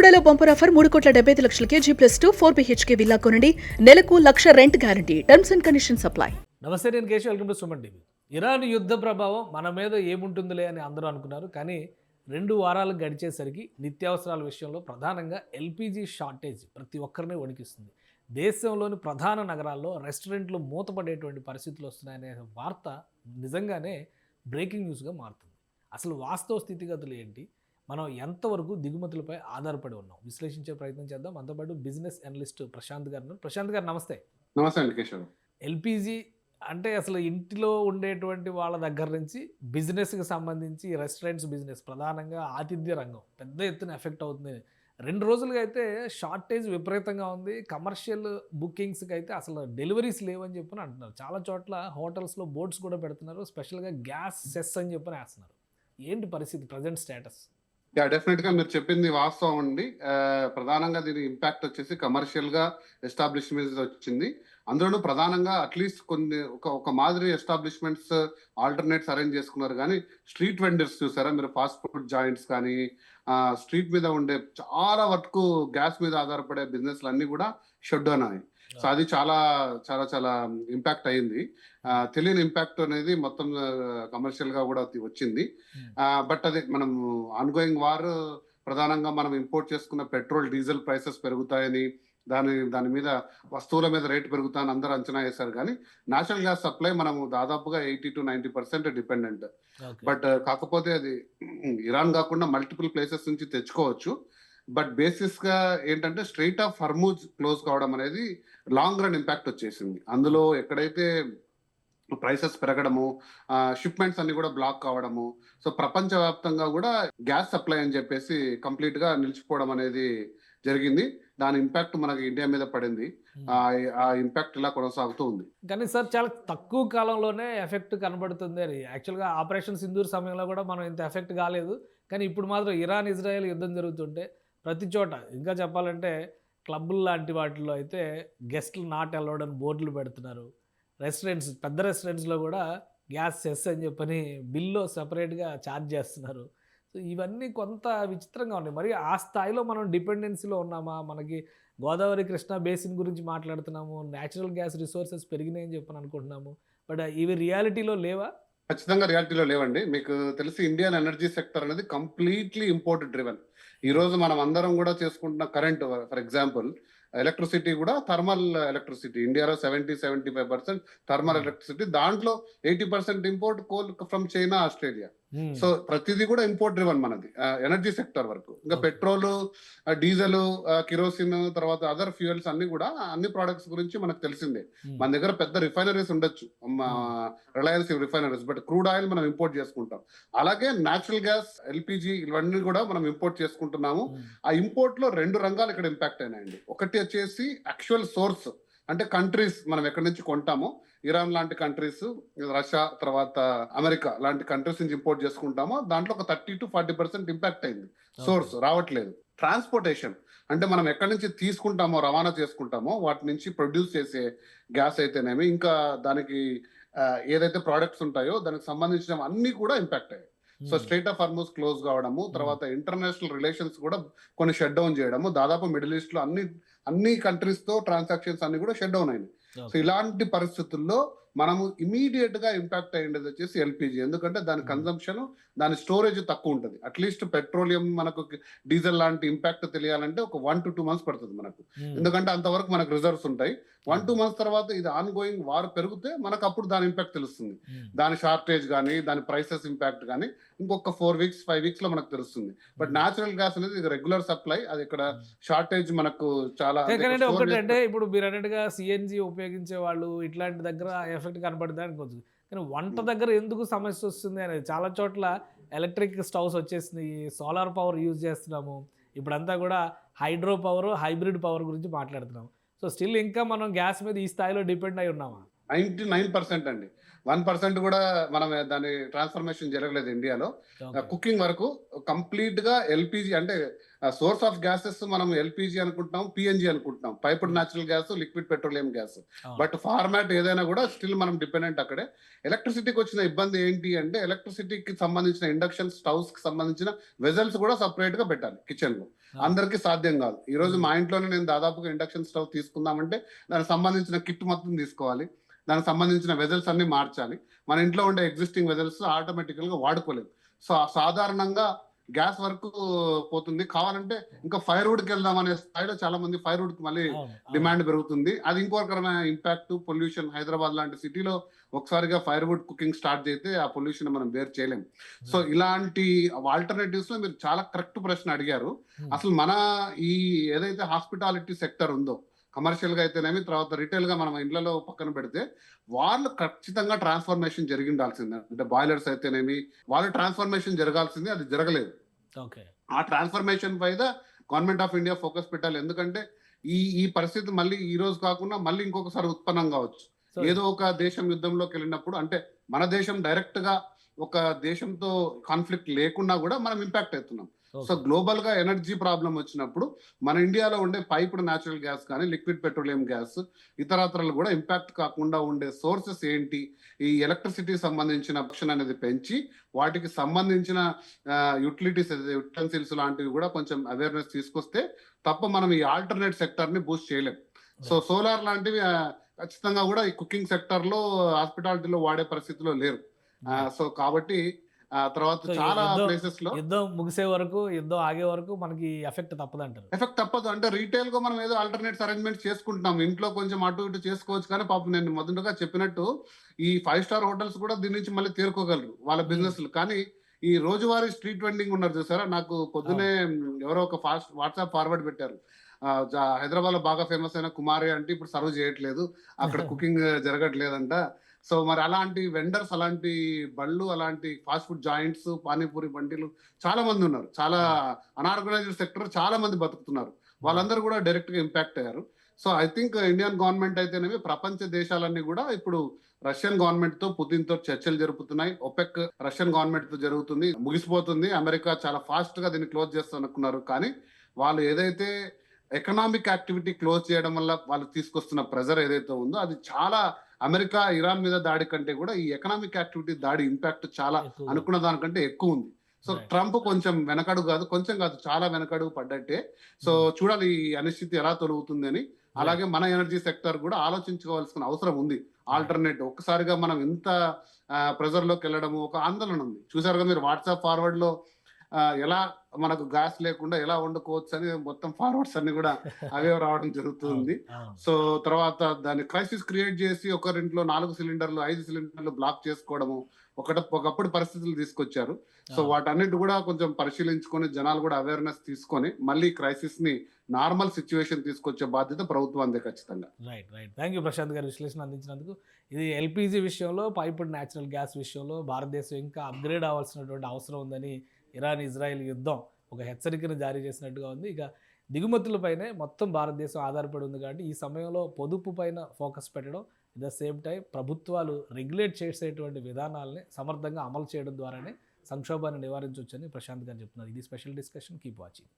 బెల్లంకొండలో bumper offer 3,75,00,000 G+2 4 BHK villa కొనండి. నెలకు 1,00,000 rent guarantee. Terms and conditions apply. నమస్తే, నేను Keshav. Welcome to Suman TV. Iran యుద్ధ ప్రభావం మన మీద ఏముంటుందిలే అని అందరూ అనుకున్నారు. కానీ 2 వారాలు గడిచేసరికి నిత్యావసరాల విషయంలో ప్రధానంగా ఎల్పిజి షార్టేజ్ ప్రతి ఒక్కరిని వణికిస్తుంది. దేశంలోని ప్రధాన నగరాల్లో రెస్టారెంట్లు మూతపడేటువంటి పరిస్థితులు వస్తున్నాయనే వార్త నిజంగానే బ్రేకింగ్ న్యూస్గా మారుతుంది. అసలు వాస్తవ స్థితిగతులు ఏంటి, మనం ఎంతవరకు దిగుమతులపై ఆధారపడి ఉన్నాం, విశ్లేషించే ప్రయత్నం చేద్దాం. అంతోపాటు బిజినెస్ అనలిస్ట్ ప్రశాంత్ గారు. ప్రశాంత్ గారు నమస్తే. నమస్తే అండి కేశవ్. ఎల్పిజి అంటే అసలు ఇంటిలో ఉండేటువంటి వాళ్ళ దగ్గర నుంచి బిజినెస్కి సంబంధించి రెస్టారెంట్స్ బిజినెస్, ప్రధానంగా ఆతిథ్య రంగం పెద్ద ఎత్తున ఎఫెక్ట్ అవుతుంది. 2 రోజులుగా అయితే షార్టేజ్ విపరీతంగా ఉంది. కమర్షియల్ బుకింగ్స్కి అయితే అసలు డెలివరీస్ లేవని చెప్పని అంటున్నారు. చాలా చోట్ల హోటల్స్లో బోర్డ్స్ కూడా పెడుతున్నారు. స్పెషల్గా గ్యాస్ సెస్ అని చెప్పని వేస్తున్నారు. ఏంటి పరిస్థితి, ప్రజెంట్ స్టేటస్? డెఫినెట్గా మీరు చెప్పింది వాస్తవం అండి. ప్రధానంగా దీని ఇంపాక్ట్ వచ్చేసి కమర్షియల్గా ఎస్టాబ్లిష్మెంట్స్ వచ్చింది. అందులోనూ ప్రధానంగా అట్లీస్ట్ కొన్ని ఒక మాదిరి ఎస్టాబ్లిష్మెంట్స్ ఆల్టర్నేట్స్ అరేంజ్ చేసుకున్నారు. కానీ స్ట్రీట్ వెండర్స్ చూసారా మీరు, ఫాస్ట్ ఫుడ్ జాయింట్స్ కానీ స్ట్రీట్ మీద ఉండే చాలా వరకు గ్యాస్ మీద ఆధారపడే బిజినెస్లు అన్నీ కూడా షట్ డౌన్ అయ్యాయి. సో అది చాలా చాలా చాలా ఇంపాక్ట్ అయింది. తెలియని ఇంపాక్ట్ అనేది మొత్తం కమర్షియల్ గా కూడా వచ్చింది. బట్ అదే మనం ఆన్గోయింగ్ వార్, ప్రధానంగా మనం ఇంపోర్ట్ చేసుకున్న పెట్రోల్ డీజిల్ ప్రైసెస్ పెరుగుతాయని, దాని మీద వస్తువుల మీద రేటు పెరుగుతాయని అందరూ అంచనా వేశారు. కానీ నేచురల్ గ్యాస్ సప్లై మనం దాదాపుగా 80 to 90% డిపెండెంట్. బట్ కాకపోతే అది ఇరాన్ కాకుండా మల్టిపుల్ ప్లేసెస్ నుంచి తెచ్చుకోవచ్చు. బట్ బేసిస్ గా ఏంటంటే స్ట్రెయిట్ ఆఫ్ హర్మూజ్ క్లోజ్ కావడం అనేది లాంగ్ రన్ ఇంపాక్ట్ వచ్చేసింది. అందులో ఎక్కడైతే ప్రైసెస్ పెరగడము, షిప్మెంట్స్ అన్ని కూడా బ్లాక్ కావడము, సో ప్రపంచవ్యాప్తంగా కూడా గ్యాస్ సప్లై అని చెప్పేసి కంప్లీట్ గా నిలిచిపోవడం అనేది జరిగింది. దాని ఇంపాక్ట్ మనకి ఇండియా మీద పడింది. ఆ ఇంపాక్ట్ ఇలా కొనసాగుతూ ఉంది. కానీ సార్, చాలా తక్కువ కాలంలోనే ఎఫెక్ట్ కనబడుతుంది అని. యాక్చువల్గా ఆపరేషన్ సింధూర్ సమయంలో కూడా మనం ఇంత ఎఫెక్ట్ కాలేదు. కానీ ఇప్పుడు మాత్రం ఇరాన్ ఇజ్రాయెల్ యుద్ధం జరుగుతుంటే ప్రతి చోట, ఇంకా చెప్పాలంటే క్లబ్బులు లాంటి వాటిల్లో అయితే గెస్ట్లు నాట్ అలౌడ్ అని బోర్డులు పెడుతున్నారు. రెస్టారెంట్స్, పెద్ద రెస్టారెంట్స్లో కూడా గ్యాస్ సెస్ అని చెప్పని బిల్లో సపరేట్గా ఛార్జ్ చేస్తున్నారు. సో ఇవన్నీ కొంత విచిత్రంగా ఉన్నాయి. మరి ఆ స్థాయిలో మనం డిపెండెన్సీలో ఉన్నామా? మనకి గోదావరి కృష్ణా బేసిన్ గురించి మాట్లాడుతున్నాము, న్యాచురల్ గ్యాస్ రిసోర్సెస్ పెరిగినాయని చెప్పని అనుకుంటున్నాము. బట్ ఇవి రియాలిటీలో లేవా? ఖచ్చితంగా రియాలిటీలో లేవండి. మీకు తెలిసి ఇండియన్ ఎనర్జీ సెక్టర్ అనేది కంప్లీట్లీ ఇంపోర్ట్ డ్రివెన్. ఈ రోజు మనం అందరం కూడా చేసుకుంటున్న కరెంట్, ఫర్ ఎగ్జాంపుల్ ఎలక్ట్రిసిటీ కూడా థర్మల్ ఎలక్ట్రిసిటీ. ఇండియాలో 70-75% థర్మల్ ఎలక్ట్రిసిటీ, దాంట్లో 80% import coal from China, Australia. So ప్రతిదీ కూడా ఇంపోర్ట్ డ్రివన్ మనది ఎనర్జీ సెక్టర్ వరకు. ఇంకా పెట్రోల్, డీజిల్, కిరోసిన్, తర్వాత అదర్ ఫ్యూయల్స్ అన్ని కూడా, అన్ని ప్రోడక్ట్స్ గురించి మనకు తెలిసిందే. మన దగ్గర పెద్ద రిఫైనరీస్ ఉండొచ్చు, Reliance refineries, but crude oil మనం ఇంపోర్ట్ చేసుకుంటాం. అలాగే నేచురల్ గ్యాస్, ఎల్పిజి, ఇవన్నీ కూడా మనం ఇంపోర్ట్ చేసుకుంటున్నాము. ఆ ఇంపోర్ట్ లో 2 రంగాలు ఇక్కడ ఇంపాక్ట్ అయినాయండి. ఒకటి వచ్చేసి యాక్చువల్ సోర్స్, అంటే కంట్రీస్ మనం ఎక్కడి నుంచి కొంటామో, ఇరాన్ లాంటి కంట్రీస్, రష్యా, తర్వాత అమెరికా లాంటి కంట్రీస్ నుంచి ఇంపోర్ట్ చేసుకుంటామో, దాంట్లో ఒక 30 to 40% ఇంపాక్ట్ అయింది. సోర్స్ రావట్లేదు. ట్రాన్స్పోర్టేషన్ అంటే మనం ఎక్కడి నుంచి తీసుకుంటామో, రవాణా చేసుకుంటామో, వాటి నుంచి ప్రొడ్యూస్ చేసే గ్యాస్ అయితేనేమి, ఇంకా దానికి ఏదైతే ప్రోడక్ట్స్ ఉంటాయో దానికి సంబంధించిన అన్ని కూడా ఇంపాక్ట్ అయ్యాయి. So strait of Hormuz close కావడము, తర్వాత ఇంటర్నేషనల్ రిలేషన్స్ కూడా కొన్ని షట్ డౌన్ చేయడము, దాదాపు మిడిల్ ఈస్ట్ లో అన్ని కంట్రీస్ తో ట్రాన్సాక్షన్స్ అన్ని కూడా షట్ డౌన్ అయినాయి. సో ఇలాంటి పరిస్థితుల్లో మనము ఇమీడియట్ గా ఇంపాక్ట్ అయ్యేది వచ్చేసి ఎల్పిజి. ఎందుకంటే దాని కన్సంప్షన్, దాని స్టోరేజ్ తక్కువ ఉంటుంది. అట్లీస్ట్ పెట్రోలియం, మనకు డీజిల్ లాంటి ఇంపాక్ట్ తెలియాలంటే ఒక 1 to 2 months పడుతుంది మనకు. ఎందుకంటే అంతవరకు మనకు రిజర్వ్స్ ఉంటాయి. 1-2 months తర్వాత ఇది ఆన్ గోయింగ్ వార్ పెరిగితే మనకు అప్పుడు దాని ఇంపాక్ట్ తెలుస్తుంది. దాని షార్టేజ్ కానీ, దాని ప్రైసెస్ ఇంపాక్ట్ కానీ ఇంకొక 4 weeks 5 weeks లో మనకు తెలుస్తుంది. బట్ న్యాచురల్ గ్యాస్ అనేది ఇది రెగ్యులర్ సప్లై, అది ఇక్కడ షార్టేజ్ మనకు చాలా. ఒకటంటే ఇప్పుడు మీరు అన్నట్టుగా సిఎన్జి ఉపయోగించే వాళ్ళు ఇట్లాంటి దగ్గర ఎఫెక్ట్ కనపడుతుంది అనుకోవచ్చు. కానీ వంట దగ్గర ఎందుకు సమస్య వస్తుంది అనేది, చాలా చోట్ల ఎలక్ట్రిక్ స్టవ్స్ వచ్చేసినాయి, సోలార్ పవర్ యూజ్ చేస్తున్నాము. ఇప్పుడంతా కూడా హైడ్రో పవర్, హైబ్రిడ్ పవర్ గురించి మాట్లాడుతున్నాము. సో స్టిల్ ఇంకా మనం గ్యాస్ మీద ఈ స్థాయిలో డిపెండ్ అయి ఉన్నామా? 99% అండి. 1% కూడా మనం దాని ట్రాన్స్ఫర్మేషన్ జరగలేదు ఇండియాలో. ఓకే. కుకింగ్ వరకు కంప్లీట్ గా ఎల్పిజి అంటే సోర్స్ ఆఫ్ గ్యాసెస్ మనం ఎల్పిజి అనుకుంటున్నాం, పిఎన్జి అనుకుంటున్నాం, piped natural gas, liquid petroleum gas. అవును. బట్ ఫార్మాట్ ఏదైనా కూడా స్టిల్ మనం డిపెండెంట్ అక్కడే. ఎలక్ట్రిసిటీకి వచ్చిన ఇబ్బంది ఏంటి అంటే ఎలక్ట్రిసిటీకి సంబంధించిన ఇండక్షన్ స్టవ్స్ కి సంబంధించిన వెజల్స్ కూడా సపరేట్ గా పెట్టాలి కిచెన్ లో. అందరికీ సాధ్యం కాదు. ఈ రోజు మా ఇంట్లోనే నేను దాదాపుగా ఇండక్షన్ స్టవ్ తీసుకుందామంటే దానికి సంబంధించిన కిట్ మొత్తం తీసుకోవాలి, దానికి సంబంధించిన వెజల్స్ అన్ని మార్చాలి. మన ఇంట్లో ఉండే ఎగ్జిస్టింగ్ వెజల్స్ ఆటోమేటికల్ గా వాడుకోలేము. సో సాధారణంగా గ్యాస్ వరకు పోతుంది. కావాలంటే ఇంకా ఫైర్వుడ్ కి వెళ్దాం అనే స్థాయిలో చాలా మంది ఫైర్వుడ్ కి మళ్ళీ అవును. అవును. డిమాండ్ పెరుగుతుంది. అది ఇంకో రకమైన ఇంపాక్ట్, పొల్యూషన్. హైదరాబాద్ లాంటి సిటీలో ఒకసారిగా ఫైర్వుడ్ కుకింగ్ స్టార్ట్ చేస్తే ఆ పొల్యూషన్ మనం బేర్ చేయలేము. సో ఇలాంటి ఆల్టర్నేటివ్స్ లో మీరు చాలా కరెక్ట్ ప్రశ్న అడిగారు. అసలు మన ఈ ఏదైతే హాస్పిటాలిటీ సెక్టర్ ఉందో, కమర్షియల్ గా అయితేనేమి, తర్వాత రిటైల్ గా మనం ఇళ్లలో పక్కన పెడితే వాళ్ళు ఖచ్చితంగా ట్రాన్స్ఫర్మేషన్ జరిగి ఉండాల్సిందే. అంటే బాయిలర్స్ అయితేనేమి వాళ్ళు ట్రాన్స్ఫర్మేషన్ జరగాల్సింది, అది జరగలేదు. ఓకే. ఆ ట్రాన్స్ఫర్మేషన్ పైన గవర్నమెంట్ ఆఫ్ ఇండియా ఫోకస్ పెట్టాలి. ఎందుకంటే ఈ ఈ పరిస్థితి మళ్ళీ ఈ రోజు కాకుండా మళ్ళీ ఇంకొకసారి ఉత్పన్నం కావచ్చు. సో ఏదో ఒక దేశం యుద్ధంలోకి వెళ్ళినప్పుడు, అంటే మన దేశం డైరెక్ట్ గా ఒక దేశంతో కాన్ఫ్లిక్ట్ లేకున్నా కూడా మనం ఇంపాక్ట్ అవుతున్నాం. So okay. గ్లోబల్ గా ఎనర్జీ ప్రాబ్లం వచ్చినప్పుడు మన ఇండియాలో ఉండే పైప్డ్ న్యాచురల్ గ్యాస్ కానీ, లిక్విడ్ పెట్రోలియం గ్యాస్, ఇతరత్రాలు కూడా ఇంపాక్ట్ కాకుండా ఉండే సోర్సెస్ ఏంటి, ఈ ఎలక్ట్రిసిటీ సంబంధించిన ఆప్షన్ అనేది పెంచి వాటికి సంబంధించిన యూటిలిటీస్, యుటెన్సిల్స్ లాంటివి కూడా కొంచెం అవేర్నెస్ తీసుకొస్తే తప్ప మనం ఈ ఆల్టర్నేట్ సెక్టర్ ని బూస్ట్ చేయలేం. సో సోలార్ లాంటివి ఖచ్చితంగా కూడా ఈ కుకింగ్ సెక్టర్ లో, హాస్పిటాలిటీలో వాడే పరిస్థితిలో లేరు. సో కాబట్టి తర్వాత సో చాలా యుద్ధం ప్లేసెస్ లో యుద్ధం ముగిసే వరకు, యుద్ధం ఆగే వరకు మనకి ఎఫెక్ట్ తప్పదంటారు. ఎఫెక్ట్ తప్పదు. అంటే రీటైల్ గా మనం ఏదో ఆల్టర్నేట్స్ అరేంజ్మెంట్స్ చేసుకుంటున్నాం, ఇంట్లో కొంచెం అటు ఇటు చేసుకోవచ్చు. కానీ పాపం నేను మొదటగా చెప్పినట్టు ఈ 5 స్టార్ హోటల్స్ కూడా దీని నుంచి మళ్ళీ తేరుకోగలరు వాళ్ళ బిజినెస్. కానీ ఈ రోజువారీ స్ట్రీట్ వెండింగ్ ఉన్నారు చూసారా, నాకు పొద్దునే ఎవరో ఒక వాట్సాప్ ఫార్వర్డ్ పెట్టారు. హైదరాబాద్ లో బాగా ఫేమస్ అయిన కుమారి అంటే ఇప్పుడు సర్వ్ చేయట్లేదు, అక్కడ కుకింగ్ జరగట్లేదంట. సో మరి అలాంటి వెండర్స్, అలాంటి బళ్ళు, అలాంటి ఫాస్ట్ ఫుడ్ జాయింట్స్, పానీపూరి బండిలు చాలా మంది ఉన్నారు. చాలా అనార్గనైజ్డ్ సెక్టర్ చాలా మంది బతుకుతున్నారు. వాళ్ళందరూ కూడా డైరెక్ట్ గా ఇంపాక్ట్ అయ్యారు. So I think Indian government అయితేనేమి, ప్రపంచ దేశాలన్నీ కూడా ఇప్పుడు రష్యన్ గవర్నమెంట్ తో, పుతిన్ తో చర్చలు జరుపుతున్నాయి. ఒపెక్ రష్యన్ గవర్నమెంట్ తో జరుగుతుంది, ముగిసిపోతుంది. అమెరికా చాలా ఫాస్ట్ గా దీన్ని క్లోజ్ చేస్తాననుకున్నారు. కానీ వాళ్ళు ఏదైతే ఎకనామిక్ యాక్టివిటీ క్లోజ్ చేయడం వల్ల వాళ్ళు తీసుకొస్తున్న ప్రెజర్ ఏదైతే ఉందో, అది చాలా అమెరికా ఇరాన్ మీద దాడి కంటే కూడా ఈ ఎకనామిక్ యాక్టివిటీ దాడి ఇంపాక్ట్ చాలా ఎక్కువ. అనుకున్న దానికంటే ఎక్కువ ఉంది. So Right. ట్రంప్ కొంచెం వెనకడుగు కాదు, కొంచెం కాదు, చాలా వెనకడుగు పడ్డట్టే. సో చూడాలి ఈ అనిశ్చితి ఎలా తొలుగుతుంది అని. అలాగే మన ఎనర్జీ సెక్టర్ కూడా ఆలోచించుకోవాల్సిన అవసరం ఉంది. ఆల్టర్నేటివ్ ఒక్కసారిగా మనం ఇంత ప్రెజర్ లోకి వెళ్ళడము ఒక ఆందోళన ఉంది. చూసారుగా మీరు వాట్సాప్ ఫార్వర్డ్ లో ఎలా మనకు గ్యాస్ లేకుండా ఎలా వండుకోవచ్చు అని మొత్తం ఫార్వర్డ్స్ అన్ని కూడా అవే రావడం జరుగుతుంది. అవును. సో తర్వాత దాన్ని క్రైసిస్ క్రియేట్ చేసి ఒకరింట్లో 4 సిలిండర్లు 5 సిలిండర్లు బ్లాక్ చేసుకోవడము ఒకప్పుడు పరిస్థితులు తీసుకొచ్చారు. సో వాటన్నిటి కూడా కొంచెం పరిశీలించుకొని జనాలు కూడా అవేర్నెస్ తీసుకొని మళ్ళీ క్రైసిస్ ని నార్మల్ సిచ్యువేషన్ తీసుకొచ్చే బాధ్యత ప్రభుత్వాందే ఖచ్చితంగా. రైట్. థ్యాంక్ యూ ప్రశాంత్ గారు విశ్లేషణ అందించినందుకు. ఇది ఎల్పిజి విషయంలో, పైప్డ్ న్యాచురల్ గ్యాస్ విషయంలో భారతదేశం ఇంకా అప్గ్రేడ్ అవ్వాల్సినటువంటి అవసరం ఉందని ఇరాన్ ఇజ్రాయెల్ యుద్ధం ఒక హెచ్చరికను జారీ చేసినట్టుగా ఉంది. ఇక దిగుమతులపైనే మొత్తం భారతదేశం ఆధారపడి ఉంది కాబట్టి ఈ సమయంలో పొదుపు పైన ఫోకస్ పెట్టడం, అట్ ద సేమ్ టైం ప్రభుత్వాలు రెగ్యులేట్ చేసేటువంటి విధానాలని సమర్థంగా అమలు చేయడం ద్వారానే సంక్షోభాన్ని నివారించవచ్చని ప్రశాంత్ గారు చెప్తున్నారు. ఇది స్పెషల్ డిస్కషన్. Keep watching.